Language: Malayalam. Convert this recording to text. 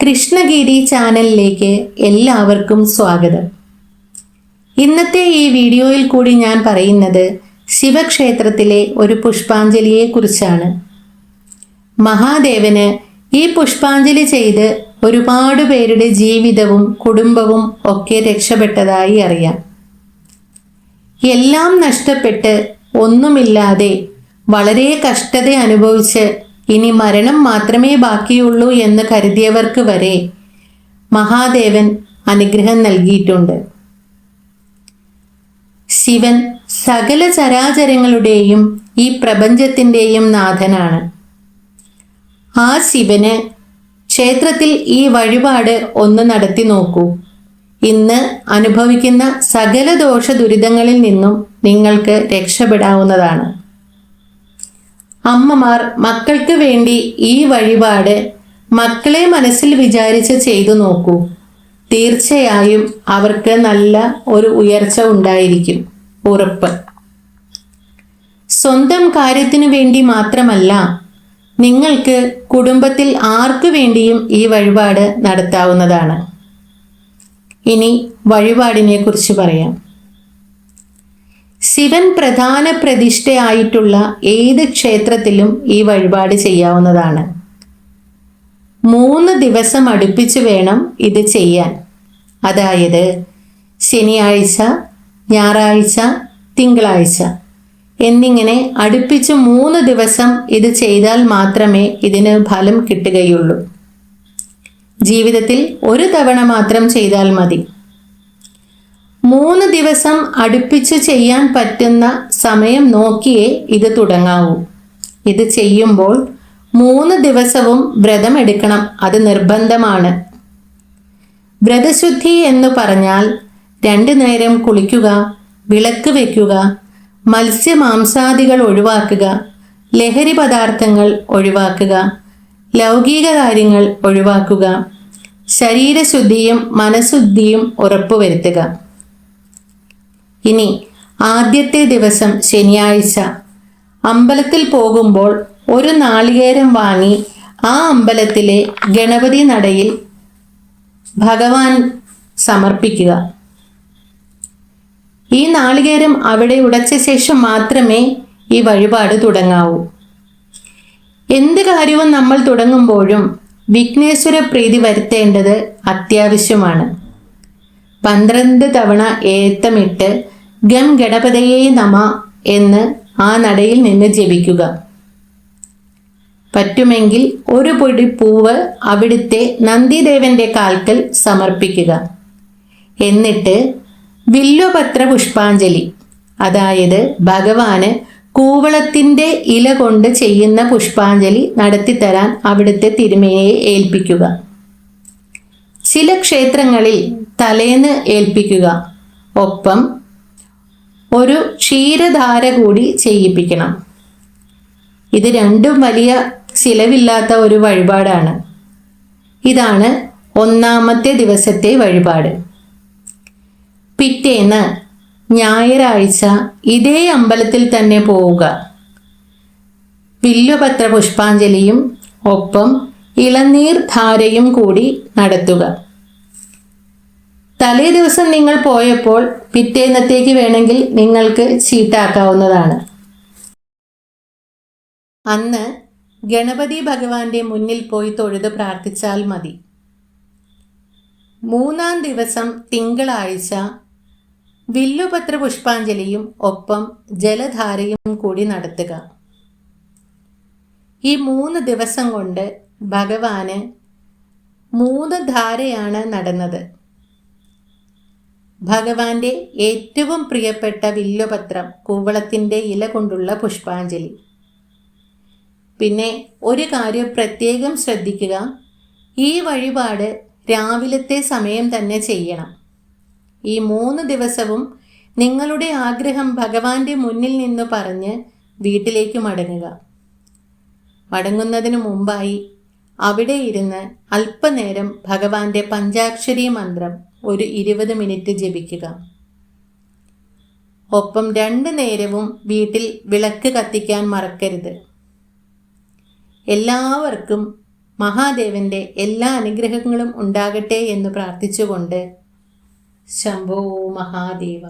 കൃഷ്ണഗിരി ചാനലിലേക്ക് എല്ലാവർക്കും സ്വാഗതം. ഇന്നത്തെ ഈ വീഡിയോയിൽ കൂടി ഞാൻ പറയുന്നത് ശിവക്ഷേത്രത്തിലെ ഒരു പുഷ്പാഞ്ജലിയെ കുറിച്ചാണ്. മഹാദേവന് ഈ പുഷ്പാഞ്ജലി ചെയ്ത് ഒരുപാട് പേരുടെ ജീവിതവും കുടുംബവും ഒക്കെ രക്ഷപ്പെട്ടതായി അറിയാം. എല്ലാം നഷ്ടപ്പെട്ട് ഒന്നുമില്ലാതെ വളരെ കഷ്ടത അനുഭവിച്ച് ഇനി മരണം മാത്രമേ ബാക്കിയുള്ളൂ എന്ന് കരുതിയവർക്ക് വരെ മഹാദേവൻ അനുഗ്രഹം നൽകിയിട്ടുണ്ട്. ശിവൻ സകല ചരാചരങ്ങളുടെയും ഈ പ്രപഞ്ചത്തിൻ്റെയും നാഥനാണ്. ആ ശിവന് ക്ഷേത്രത്തിൽ ഈ വഴിപാട് ഒന്ന് നടത്തി നോക്കൂ. ഇന്ന് അനുഭവിക്കുന്ന സകല ദോഷ ദുരിതങ്ങളിൽ നിന്നും നിങ്ങൾക്ക് രക്ഷപ്പെടാവുന്നതാണ്. അമ്മമാർ മക്കൾക്ക് വേണ്ടി ഈ വഴിപാട് മക്കളെ മനസ്സിൽ വിചാരിച്ച് ചെയ്തു നോക്കൂ. തീർച്ചയായും അവർക്ക് നല്ല ഒരു ഉയർച്ച ഉണ്ടായിരിക്കും, ഉറപ്പ്. സ്വന്തം കാര്യത്തിനു വേണ്ടി മാത്രമല്ല, നിങ്ങൾക്ക് കുടുംബത്തിൽ ആർക്കു വേണ്ടിയും ഈ വഴിപാട് നടത്താവുന്നതാണ്. ഇനി വഴിപാടിനെ കുറിച്ച് പറയാം. ശിവൻ പ്രധാന പ്രതിഷ്ഠയായിട്ടുള്ള ഏത് ക്ഷേത്രത്തിലും ഈ വഴിപാട് ചെയ്യാവുന്നതാണ്. 3 ദിവസം അടുപ്പിച്ച് വേണം ഇത് ചെയ്യാൻ. അതായത് ശനിയാഴ്ച, ഞായറാഴ്ച, തിങ്കളാഴ്ച എന്നിങ്ങനെ അടുപ്പിച്ച് 3 ദിവസം ഇത് ചെയ്താൽ മാത്രമേ ഇതിന് ഫലം കിട്ടുകയുള്ളൂ. ജീവിതത്തിൽ ഒരു തവണ മാത്രം ചെയ്താൽ മതി. 3 ദിവസം അടുപ്പിച്ച് ചെയ്യാൻ പറ്റുന്ന സമയം നോക്കിയേ ഇത് തുടങ്ങാവൂ. ഇത് ചെയ്യുമ്പോൾ 3 ദിവസവും വ്രതം എടുക്കണം, അത് നിർബന്ധമാണ്. വ്രതശുദ്ധി എന്ന് പറഞ്ഞാൽ 2 നേരം കുളിക്കുക, വിളക്ക് വയ്ക്കുക, മത്സ്യമാംസാദികൾ ഒഴിവാക്കുക, ലഹരി പദാർത്ഥങ്ങൾ ഒഴിവാക്കുക, ലൗകിക കാര്യങ്ങൾ ഒഴിവാക്കുക, ശരീരശുദ്ധിയും മനഃശുദ്ധിയും ഉറപ്പുവരുത്തുക. ഇനി ആദ്യത്തെ ദിവസം ശനിയാഴ്ച അമ്പലത്തിൽ പോകുമ്പോൾ ഒരു നാളികേരം വാങ്ങി ആ അമ്പലത്തിലെ ഗണപതി നടയിൽ ഭഗവാൻ സമർപ്പിക്കുക. ഈ നാളികേരം അവിടെ ഉടച്ച ശേഷം മാത്രമേ ഈ വഴിപാട് തുടങ്ങാവൂ. എന്ത് കാര്യവും നമ്മൾ തുടങ്ങുമ്പോഴും വിഘ്നേശ്വര പ്രീതി വരുത്തേണ്ടത് അത്യാവശ്യമാണ്. 12 തവണ ഏത്തമിട്ട് ഗം ഗണപതയേ നമ എന്ന് ആ നടയിൽ നിന്ന് ജപിക്കുക. പറ്റുമെങ്കിൽ ഒരു പൊടി പൂവ് അവിടുത്തെ നന്ദിദേവന്റെ കാൽക്കൽ സമർപ്പിക്കുക. എന്നിട്ട് വില്വപത്ര പുഷ്പാഞ്ജലി, അതായത് ഭഗവാന് കൂവളത്തിൻ്റെ ഇല കൊണ്ട് ചെയ്യുന്ന പുഷ്പാഞ്ജലി നടത്തിത്തരാൻ അവിടുത്തെ തിരുമേനിയെ ഏൽപ്പിക്കുക. ചില ക്ഷേത്രങ്ങളിൽ തലേന്ന് ഏൽപ്പിക്കുക. ഒപ്പം ഒരു ക്ഷീരധാര കൂടി ചെയ്യിപ്പിക്കണം. ഇത് രണ്ടും വലിയ ചിലവില്ലാത്ത ഒരു വഴിപാടാണ്. ഇതാണ് 1ാമത്തെ ദിവസത്തെ വഴിപാട്. പിറ്റേന്ന് ഞായറാഴ്ച ഇതേ അമ്പലത്തിൽ തന്നെ പോവുക. വില്വപത്ര പുഷ്പാഞ്ജലിയും ഒപ്പം ഇളനീർ ധാരയും കൂടി നടത്തുക. തലേ ദിവസം നിങ്ങൾ പോയപ്പോൾ പിറ്റേന്നത്തേക്ക് വേണമെങ്കിൽ നിങ്ങൾക്ക് ചീട്ടാക്കാവുന്നതാണ്. അന്ന് ഗണപതി ഭഗവാന്റെ മുന്നിൽ പോയി തൊഴുത് പ്രാർത്ഥിച്ചാൽ മതി. 3ാം ദിവസം തിങ്കളാഴ്ച വില്വപത്ര പുഷ്പാഞ്ജലിയും ഒപ്പം ജലധാരയും കൂടി നടത്തുക. ഈ 3 ദിവസം കൊണ്ട് ഭഗവാന് 3 ധാരയാണ് നടന്നത്. ഭഗവാന്റെ ഏറ്റവും പ്രിയപ്പെട്ട വില്വപത്രം, കൂവളത്തിൻ്റെ ഇല കൊണ്ടുള്ള പുഷ്പാഞ്ജലി. പിന്നെ ഒരു കാര്യം പ്രത്യേകം ശ്രദ്ധിക്കുക, ഈ വഴിപാട് രാവിലത്തെ സമയം തന്നെ ചെയ്യണം. ഈ 3 ദിവസവും നിങ്ങളുടെ ആഗ്രഹം ഭഗവാന്റെ മുന്നിൽ നിന്ന് പറഞ്ഞ് വീട്ടിലേക്ക് മടങ്ങുക. മടങ്ങുന്നതിന് മുമ്പായി അവിടെ ഇരുന്ന് അല്പനേരം ഭഗവാന്റെ പഞ്ചാക്ഷരി മന്ത്രം ഒരു 20 മിനിറ്റ് ജപിക്കുക. ഒപ്പം 2 നേരവും വീട്ടിൽ വിളക്ക് കത്തിക്കാൻ മറക്കരുത്. എല്ലാവർക്കും മഹാദേവന്റെ എല്ലാ അനുഗ്രഹങ്ങളും ഉണ്ടാകട്ടെ എന്ന് പ്രാർത്ഥിച്ചുകൊണ്ട് ശംഭോ മഹാദേവ.